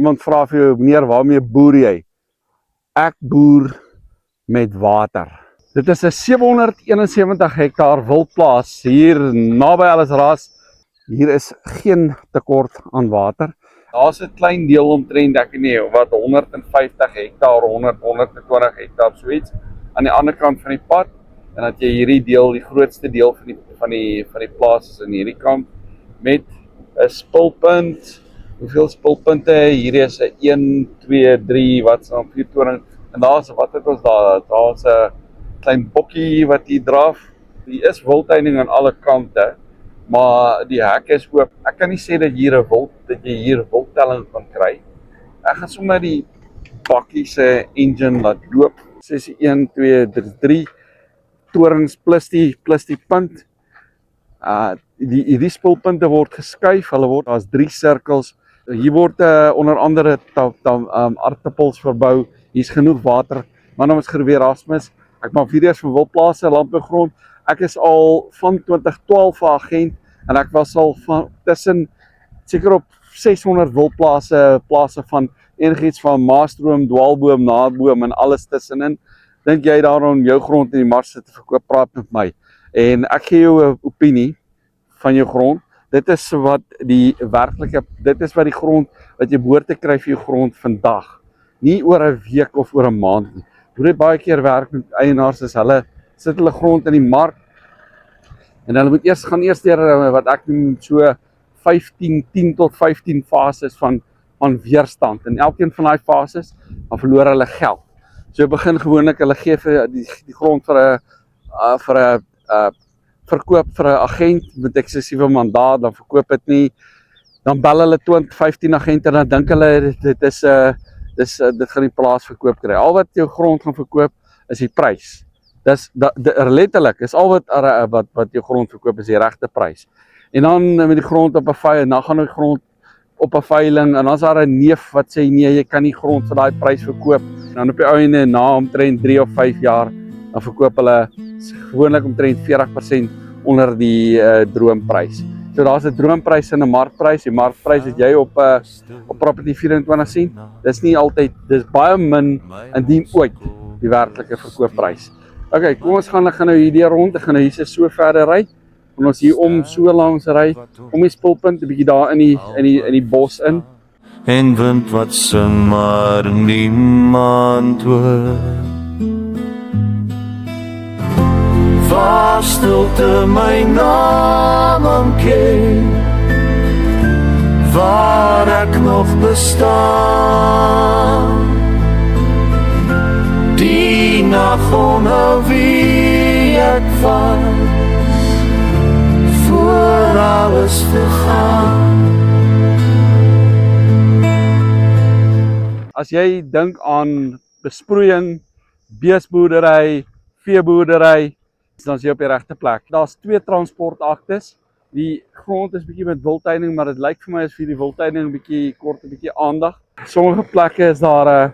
iemand vra vir jou, meneer, waarmee boer jy? Ek boer met water. Dit is 'n 771 hektaar wildplaas hier naby Ellisras. Hier is geen tekort aan water. Daar's 'n klein deel omtrent, ek weet nie, wat 150 hektaar, 120 hektaar, so iets, aan die ander kant van die pad, en dat jy hierdie deel, die grootste deel van die plaas is in hierdie kant, met 'n spulpunt. Hoeveel spulpunte? Hierdie is 'n 1, 2, 3, wat so 4 toring, en wat het ons daar? Daar's 'n klein bokkie wat hier draf. Hier is wildtuining aan alle kante, maar die hek is oop. Ek kan nie sê dat jy hier wildtelling kan kry. Ek gaan sommer die bakkie se engine laat loop. 1, 2, 3 torings plus die punt. Die spulpunte word geskuif. Daar's 3 sirkels. Hier word onder andere aardappels verbou. Hier's genoeg water. My naam is Gerwe Erasmus. Ek maak video's van wildplase, landbougrond. Ek is al van 2012 'n agent en ek was al van tussen seker op 600 plase van enigiets van maastroom, dwaalboom, naaldboom en alles tussenin. Dink jy daarom jou grond in die mars te verkoop, praat met my. En ek gee jou 'n opinie van jou grond. Dit is wat die grond wat jy behoort te kry vir jou grond vandag. Nie oor 'n week of oor 'n maand nie. Hoe dit baie keer werk met eienaars is hulle sit hulle grond in die mark en hulle moet eers deur wat ek noem so 10 tot 15 fases van weerstand. En elkeen van daai fases dan verloor hulle geld. So begin gewoonlik hulle gee vir die grond vir 'n verkoop vir 'n agent met eksklusiewe mandaat, dan verkoop dit nie. Dan bel hulle 20, 15 agente en dan dink hulle dit gaan die plaas verkoop kry. Al wat jou grond gaan verkoop is die prys. Letterlik is al wat jou grond verkoop is die regte prys. En dan met die grond op 'n veiling, dan gaan die grond op 'n veiling en dan's daar 'n neef wat sê nee, jy kan nie grond vir daai prys verkoop. En dan op die einde na omtrent 3 of 5 jaar dan verkoop hulle gewoonlik omtrent 40% onder die droomprys. So daar's 'n droomprys en 'n markprys. Die markprys het jy op Property 24 sien. Dis nie altyd, dis baie min indien ooit die werklike verkoopprys. Okay, kom ons gaan nou hierdie rond. Ek gaan nou hier so verder ry. En ons hier om so langs ry, om die spulpunt 'n bietjie daar in die bos in. En wind wat sing maar niemand hoor. Waar stilte my naam ken, waar ek nog bestaan. Die nag onhou wie ek was, voor alles vergaan. As jy dink aan besproeiing, beesboerdery, veeboerdery, dan is jy op die regte plek. Daar's 2 transportaktes. Die grond is bietjie met wildtuining, maar dit lyk vir my as vir die wildtuining 'n bietjie aandag. Sommige plekke is daar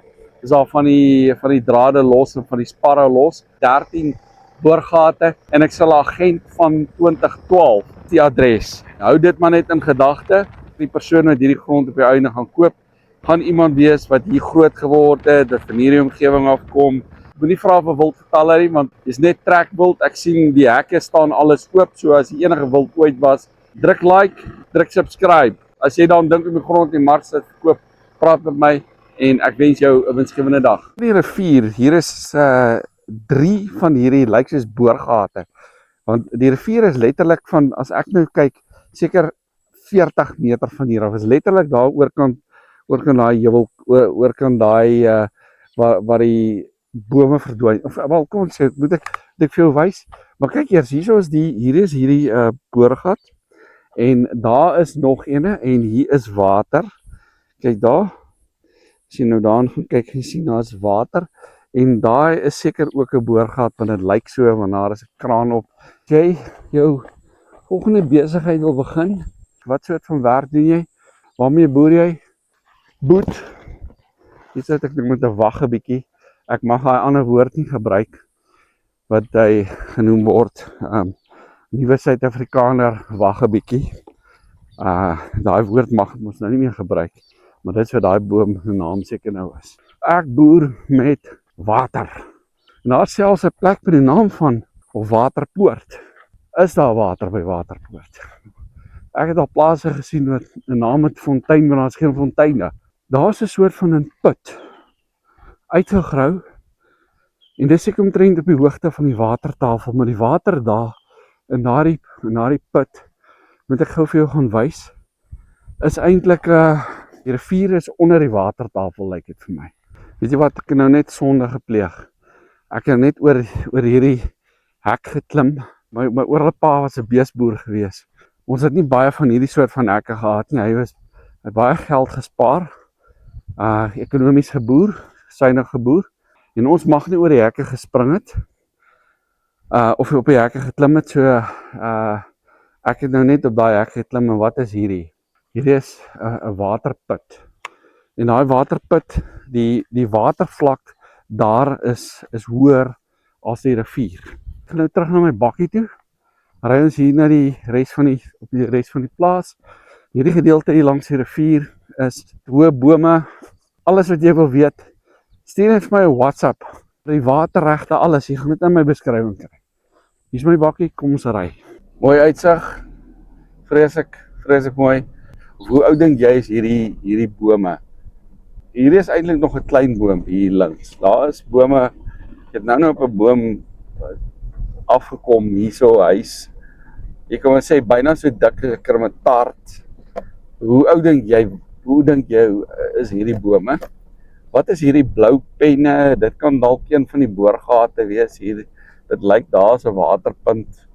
van die drade los en van die sparre los, 13 boorgate en ek sal 'n agent van 2012 die adres. Hou dit maar net in gedagte. Die persoon wat hierdie grond op die einde gaan koop, gaan iemand wees wat hier groot geword het, wat van hierdie omgewing afkom. Moenie vra vir wildgetalle nie, want dis net trekwild. Ek sien die hekke staan alles oop, so as die enige wild ooit was, druk like, druk subscribe. As jy dan dink om die grond in die mark te koop, praat met my en ek wens jou 'n winsgewende dag. Die rivier, hier is 3 van hierdie lyk soos boorgate. Want die rivier is letterlik van, as ek nou kyk, seker 40 meter van hier af. Is letterlik daar oorkant daai heuwel, oorkant daai waar die bome verdwyn. Of wel, kom ons sê, moet ek vir jou wys. Maar kyk eers, hier is hierdie boorgat en daar is nog ene en hier is water. Kyk daar. As jy nou daarin gaan kyk, jy sien daar is water en daai is seker ook 'n boorgat want dit lyk so, want daar is 'n kraan op. As jy jou volgende besigheid wil begin, wat soort van werk doen jy? Waarmee boer jy? Boet. Hier sit ek moet wag 'n bietjie. Ek mag daai ander woord nie gebruik wat hy genoem word. Nuwe Suid-Afrikaner, wag 'n bietjie. Daai woord mag ons nou nie meer gebruik. maar dit is wat daai boom se naam seker nou is. Ek boer met water. En daar selfs 'n plek met die naam van Waterpoort. Is daar water by Waterpoort? Ek het al plase gesien wat 'n naam het fontein, maar daar's geen fontein daar. Daar's 'n soort van 'n put uitgegrou. En dis seker omtrent op die hoogte van die watertafel, maar die water daar in daardie put, moet ek gou vir jou gaan wys, is eintlik die rivier is onder die watertafel, lyk dit vir my. Weet jy wat, ek het nou net sonde gepleeg. Ek het net oor hierdie hek geklim. My oorlepa was 'n beesboer gewees. Ons het nie baie van hierdie soort van hekke gehad nie. Hy het baie geld gespaar. Ekonomies geboer, suinig geboer. En ons mag nie oor die hekke gespring het. Of op die hekke geklim het. So ek het nou net op daai hek geklim. En wat is hierdie? Hierdie is 'n waterput. En daai waterput, die watervlak daar is hoër as die rivier. Ek gaan nou terug na my bakkie toe. Ry ons hier na op die res van die plaas. Hierdie gedeelte hier langs die rivier is hoë bome. Alles wat jy wil weet, stuur net vir my 'n WhatsApp. Die waterregte, alles, jy gaan dit in my beskrywing kry. Hier's my bakkie, kom ons ry. Mooi uitsig. Vreeslik mooi. Hoe oud dink jy is hierdie bome? Hierdie is eintlik nog 'n klein boom hier links. Daar is bome. Ek het nou op 'n boom afgekom hierso huis. Jy kan maar sê byna so dik as 'n krummetart. Hoe dink jy is hierdie bome? Wat is hierdie blou penne? Dit kan dalk een van die boorgate wees hier. Dit lyk daar's 'n waterpunt.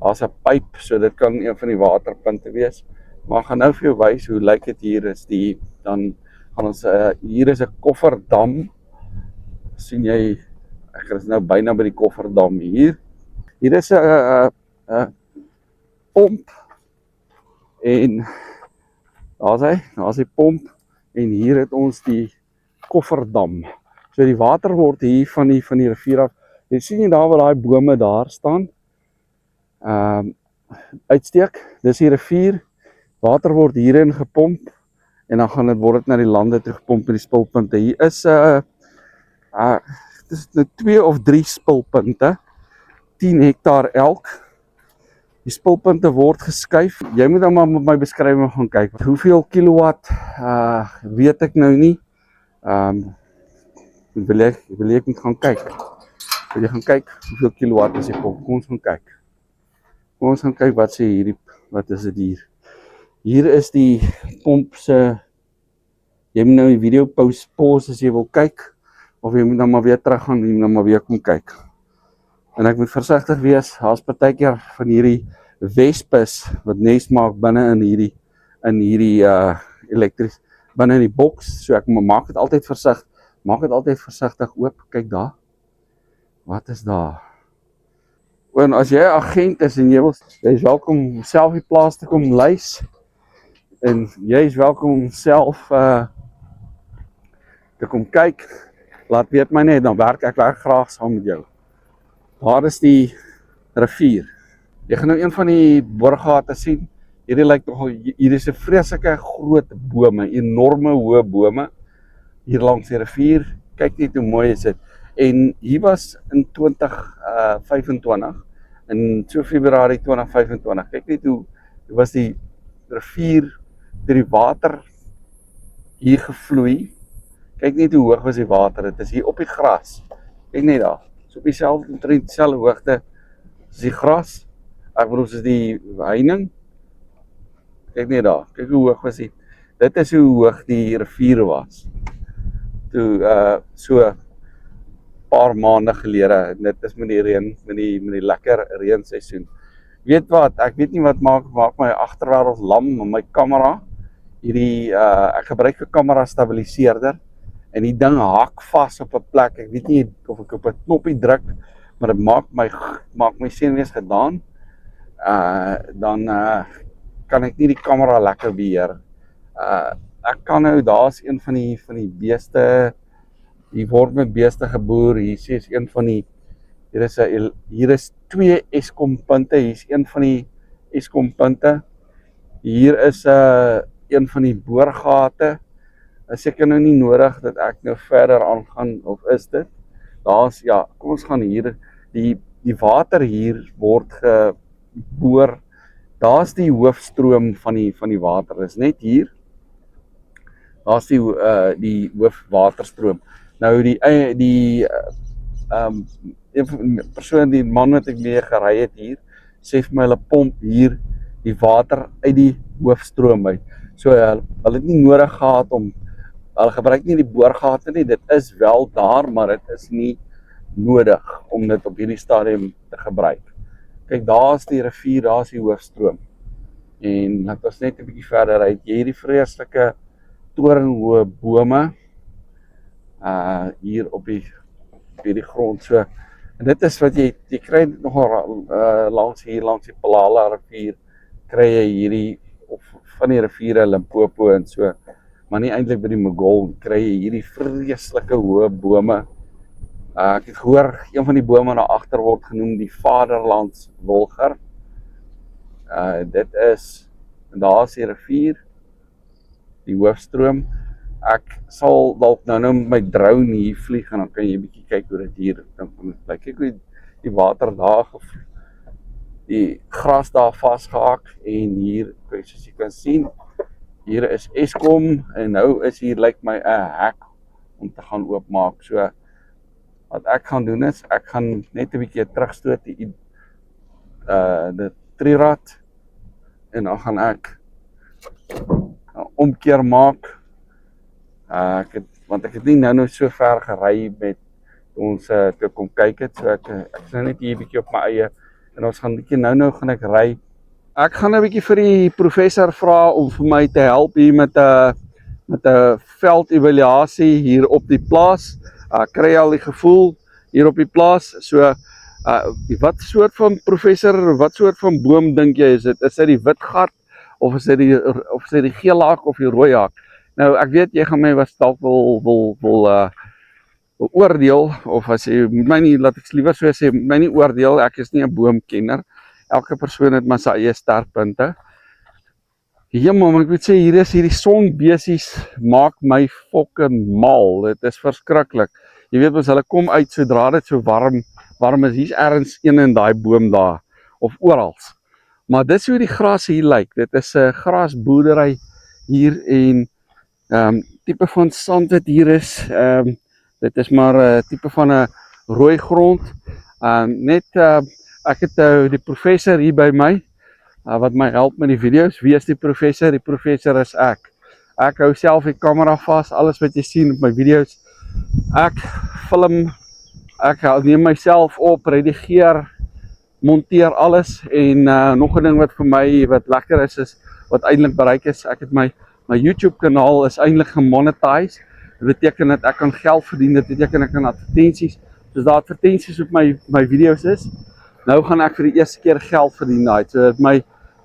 Daar's 'n pyp, so dit kan een van die waterpunte wees. Maar ek gaan nou vir jou wys hoe lyk dit hier is dan gaan ons hier is 'n kofferdam. Sien jy, ek is nou byna by die kofferdam hier. Hier is 'n pomp en daar's die pomp en hier het ons die kofferdam. So die water word hier van die rivier af. Jy sien jy daar waar daai bome daar staan. Uitsteek. Dis die rivier. Water word hierin gepomp en dan word dit na die lande toe gepomp met die spulpunte. Hier is dis 2 of 3 spulpunte. 10 hektaar elk. Die spulpunte word geskuif. Jy moet dan maar met my beskrywing gaan kyk. Hoeveel kilowatt weet ek nou nie. Wil ek moet gaan kyk. Wil jy gaan kyk hoeveel kilowatt is die pomp? Kom ons gaan kyk. Kom ons gaan kyk wat sê hierdie, wat is dit hier? Hier is die pomp se. Jy moet nou die video pause as jy wil kyk, of jy moet dan maar weer terug gaan en jy moet dan maar weer kom kyk. En ek moet versigtig wees, daar's partykeer van hierdie wespes wat nes maak binne in hierdie elektries, binne in die boks, so ek maak dit altyd versigtig oop. Kyk daar. Wat is daar? En as jy 'n agent is en jy is welkom om self die plaas te kom lys. En jy is welkom om self te kom kyk. Laat weet my net, dan werk ek graag saam met jou. Daar is die rivier. Jy gaan nou een van die boorgate sien. Hierdie lyk nogal, hier is 'n vreeslike groot bome, enorme hoë bome hier langs die rivier. Kyk net hoe mooi is dit. En hier was in 2025, in so Februarie 2025. Kyk net hoe was die rivier deur die water hier gevloei. Kyk net hoe hoog was die water. Dit is hier op die gras. Kyk net daar. So op dieselfde hoogte as die gras. Ek bedoel soos die heining. Kyk net daar. Kyk hoe hoog was die. Dit is hoe hoog die rivier was. Toe so paar maande gelede. En dit is met die reën, met die lekker reenseisoen. Weet wat? Ek weet nie wat maak my agterwêreld lam met my kamera. Ek gebruik 'n kamera stabiliseerder en die ding hak vas op 'n plek. Ek weet nie of ek op 'n knoppie druk, maar dit maak my senuwees gedaan. Dan kan ek nie die kamera lekker beheer. Ek kan nou, daar's een van die beeste, hier word met beeste geboer. Hier is een van die, hier is 2 Eskom punte. Hier is een van die Eskom punte. Hier is een van die boorgate. is seker nou nie nodig dat ek nou verder aangaan, of is dit? Daar's, ja, kom ons gaan hier, die water hier word geboor, daar's die hoofstroom van die water, is net hier, daar's die hoofwaterstroom. Nou een persoon, die man wat ek mee gery het hier, sê vir my hulle pomp hier die water uit die hoofstroom uit. So hulle het nie nodig gehad hulle gebruik nie die boorgate nie, dit is wel daar, maar dit is nie nodig om dit op hierdie stadium te gebruik. Kyk, daar is die rivier, daar is die hoofstroom. En laat ons net 'n bietjie verder uit, jy hierdie vreeslike toringhoë bome hier op hierdie grond. So, en dit is wat jy kry nogal langs die Palala rivier, kry jy hierdie, of van die riviere Limpopo en so, maar nie eintlik by die Mogol, kry jy hierdie vreeslike hoë bome. Ek het gehoor, een van die bome daar agter word genoem die Vaderlands Wilger. Dit is, en daar is die rivier, die hoofstroom. Ek sal dalk nou met my drone hier vlieg en dan kan jy 'n bietjie kyk hoe dit hier lyk. Kyk hoe die water daar, die gras daar vasgehaak, en hier, soos jy kan sien, hier is Eskom, en nou is hier lyk my 'n hek om te gaan oopmaak. So wat ek gaan doen is, ek gaan net 'n bietjie terugstoot die trirad, en dan gaan ek omkeer maak. Want ek het nie nou so ver gery met ons te kom kyk het, so ek is nou net hier 'n bietjie op my eie, en ons gaan bietjie nou gaan ek ry. Ek gaan 'n bietjie vir die professor vra om vir my te help hier met 'n veldevaluasie hier op die plaas. Kry al die gevoel hier op die plaas. So wat soort van professor, wat soort van boom dink jy is dit? Is dit die witgat, of is dit die geel haak of die rooi haak? Nou ek weet jy gaan my was dalk wil oordeel, of as jy my nie, laat ek liewer so sê, my nie oordeel, ek is nie 'n boomkenner. Elke persoon het maar sy eie sterkpunte. Ja, maar ek moet sê, hierdie sonbesies maak my fucking mal. Dit is verskriklik. Jy weet ons, hulle kom uit sodra dit so warm is. Hier's ergens een in daai boom daar, of orals. Maar dis hoe die gras hier lyk. Dit is 'n grasboerdery hier, en tipe van sand wat hier is, dit is maar 'n tipe van 'n rooi grond. Ek het die professor hier by my, wat my help met die video's. Wie is die professor? Die professor is ek. Ek hou self die kamera vas, alles wat jy sien op my video's. Ek film, ek neem myself op, redigeer, monteer alles, en nog 'n ding wat vir my wat lekker is wat eintlik bereik is, ek het my YouTube kanaal is eintlik gemonetize. Dit beteken dat ek kan geld verdien, dit beteken ek kan advertensies, soos daar advertensies op my video's is, nou gaan ek vir die eerste keer geld verdien daai. So dit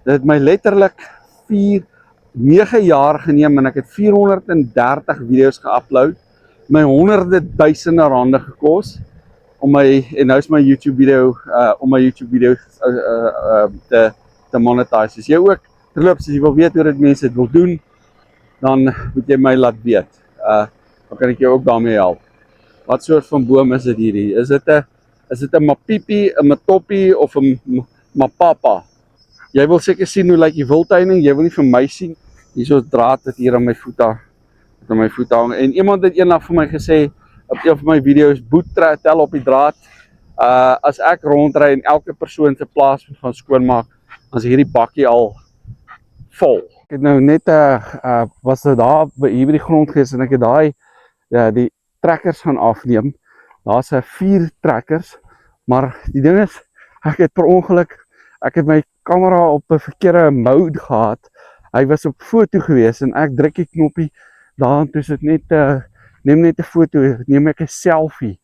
het my letterlik 9 jaar geneem, en ek het 430 video's geupload, my honderde duisende rande gekos, en nou is my YouTube video, om my YouTube video te monetize. As jy ook, terloops, as jy wil weet hoe dit mense dit wil doen, dan moet jy my laat weet. Dan kan ek jou ook daarmee help. Wat soort van boom is dit hierdie? Is dit 'n mapipi, 'n matoppie, of 'n mapapa? Jy wil seker sien hoe lyk die wildtuining, jy wil nie vir my sien. Hier is ons draad wat hier aan my voet hang. En iemand het eendag vir my gesê, op een van my video's, boet tel op die draad. As ek rondry en elke persoon se plaas gaan skoonmaak, dan is hierdie bakkie al vol. Ek het nou net, was daar hier by die grond gewees, en ek het die trekkers gaan afneem. Daar's 4 trekkers, maar die ding is, ek het my kamera op 'n verkeerde mode gehad. Hy was op foto gewees, en ek druk die knoppie, daar toe is dit net, neem net 'n foto, neem ek 'n selfie.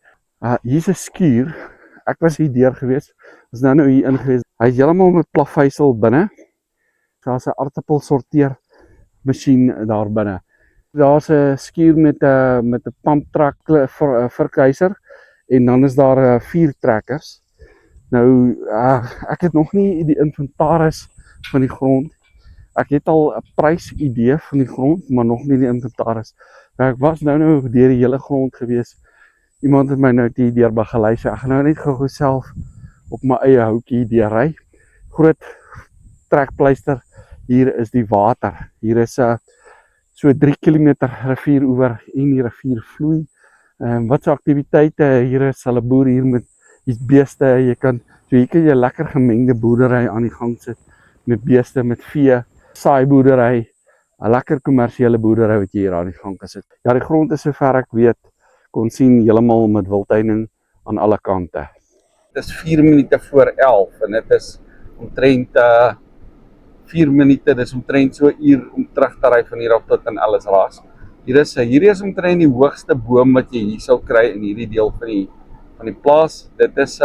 Hier's 'n skuur, ek was hier deur gewees, is nou hier in gewees. Hy is heeltemal met plaveisel binne. Daar's 'n aardappel sorteer masjien daar binne. Daar's 'n skuur met 'n pumptrak verkyser, en dan is daar 4 trekkers. Nou, ek het nog nie die inventaris van die grond. Ek het al 'n prysidee van die grond, maar nog nie die inventaris. Ek was nou deur die hele grond gewees. Iemand het my nou deur begelei, so ek gaan nou net gou self op my eie houtjie deurry. Groot trekpleister, hier is die water. Hier is so 3 km rivier oor en die rivier vloei. Wat so aktiwiteite, hier is hulle boer hier met die beeste, hier kan jy lekker gemengde boerdery aan die gang sit, met beeste, met vee, saaiboerdery, 'n lekker kommersiële boerdery wat jy hier aan die gang kan sit. Ja, die grond is sover ek weet, kon sien heeltemal met wildtuining aan alle kante. Dit is 4 minute voor 11 en dit is omtrent 4 minute, dis omtrent so 1 uur om terug te ry van hier af tot in Ellisras. Hierdie is omtrent die hoogste boom wat jy hier sal kry in hierdie deel van die plaas. Dit is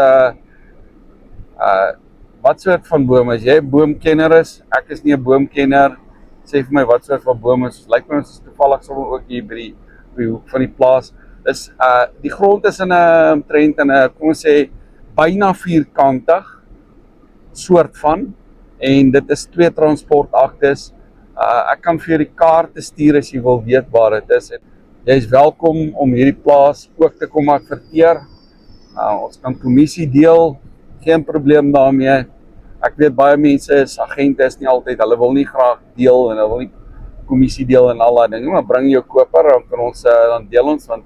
wat soort van boom? As jy 'n boomkenner is, ek is nie 'n boomkenner, sê vir my wat soort van boom is. Lyk my ons is toevallig sommer ook hier by die hoek van die plaas. Die grond is in 'n omtrent in 'n, kom ons sê, byna vierkantig soort van, en dit is 2 transportaktes. Ek kan vir jou die kaarte stuur as jy wil weet waar dit is. Jy is welkom om hierdie plaas ook te kom adverteer. Ons kan kommissie deel, geen probleem daarmee. Ek weet baie mense is agente, is nie altyd, hulle wil nie graag deel en hulle wil nie kommissie deel en al daai dinge, maar bring jou koper, dan kan ons dan deel ons, want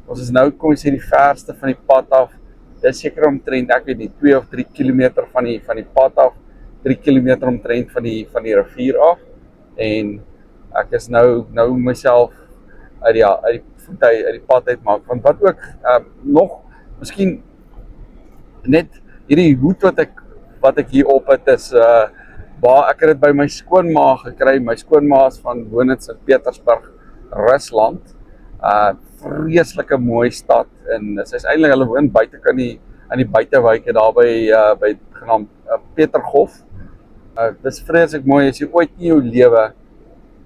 ons is nou, kom ons sê, die verste van die pad af. Dit is seker omtrent, ek weet nie, 2 of 3 km van die pad af, 3 km omtrent van die rivier af, en ek is nou myself uit die pad uit maak, want wat ook nog, miskien net hierdie hoed wat ek hier op het is, ek het dit by my skoonma gekry. My skoonma is van woon in Sint-Petersburg, Rusland, vreeslike mooi stad, en sy is eintlik, hulle woon buite in die buitewyke daar by genaamd Peterhof. Dis vreeslik mooi, as jy ooit in jou lewe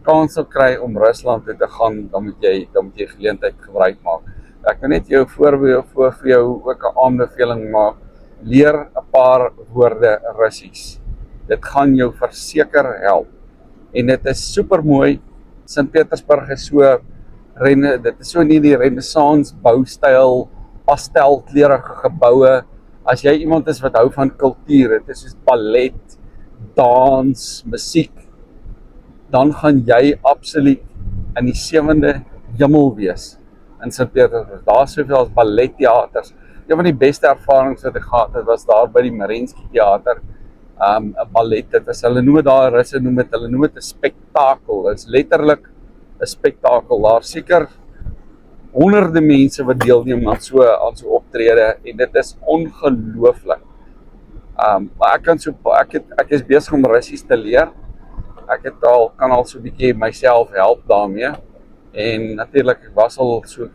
kans sal kry om Rusland toe te gaan, dan moet jy geleentheid gebruik maak. Ek kan net jou voor vir jou ook 'n aanbeveling maak. Leer 'n paar woorde Russies. Dit gaan jou verseker help. En dit is super mooi. Sint-Petersburg is dit is so nie die Renaissance boustyl, pastelkleurige geboue. As jy iemand is wat hou van kultuur, dit is soos ballet, dans, musiek, dan gaan jy absoluut in die 7de hemel wees in Sint-Petersburg. Daar is soveel as ballettheaters. Een van die beste ervarings wat ek gehad het, was daar by die Mariinsky Theater, 'n ballet. Hulle noem dit daar, Russe noem dit 'n spektakel. Dit is letterlik 'n spektakel. Daar seker honderde mense wat deelneem aan so optrede, en dit is ongelooflik. Maar ek is besig om Russies te leer. Ek kan al so 'n bietjie myself help daarmee. En natuurlik, ek was al so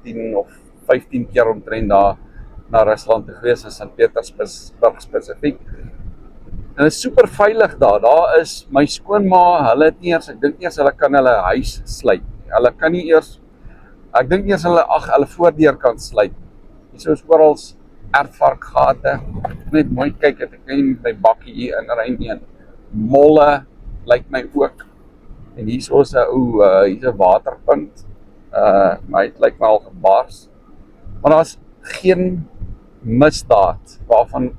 10 of 15 keer omtrent daar na Rusland te gewees, in Sint-Petersburg spesifiek. En dit is super veilig daar. Daar is my skoonma, hulle het nie eers, ek dink nie eers hulle kan hulle huis sluit. Hulle kan nie eers, ek dink nie eers hulle voordeur kan sluit. Hier is oral ertvarkgate. Net mooi kyk, ek kan nie met my bakkie hier inry nie. Molle lyk my ook. En hier is 'n waterpunt. Maar het lyk my al gebars. Maar daar is geen misdaad,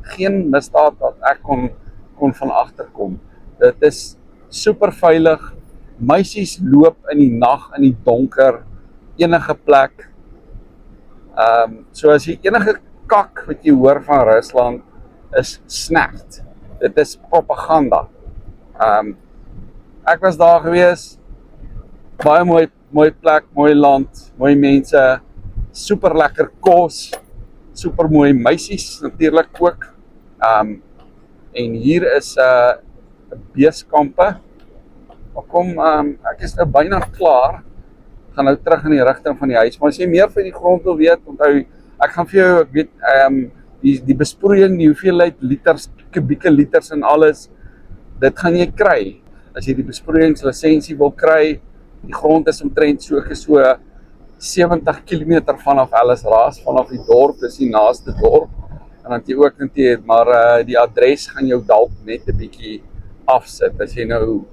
geen misdaad wat ek kon van agterkom. Dit is super veilig. Meisies loop in die nag, in die donker, enige plek. So as jy enige kak wat jy hoor van Rusland, is snert. Dit is propaganda. Ek was daar gewees, baie mooi plek, mooi land, mooi mense, super lekker kos, super mooi meisies natuurlik ook. En hier is 'n beeskampe. Maar kom, ek is nou byna klaar. Gaan nou terug in die rigting van die huis. Maar as jy meer van die grond wil weet, onthou, ek gaan vir jou, ek weet, die besproeiing, die hoeveelheid liters, kubieke liters en alles, dit gaan jy kry. As jy die besproeiingslisensie wil kry, die grond is omtrent so 70 km vanaf Ellisras, vanaf die dorp, is die naaste dorp. En dan jy ook maar die adres gaan jou dalk net 'n bietjie afsit, as jy nou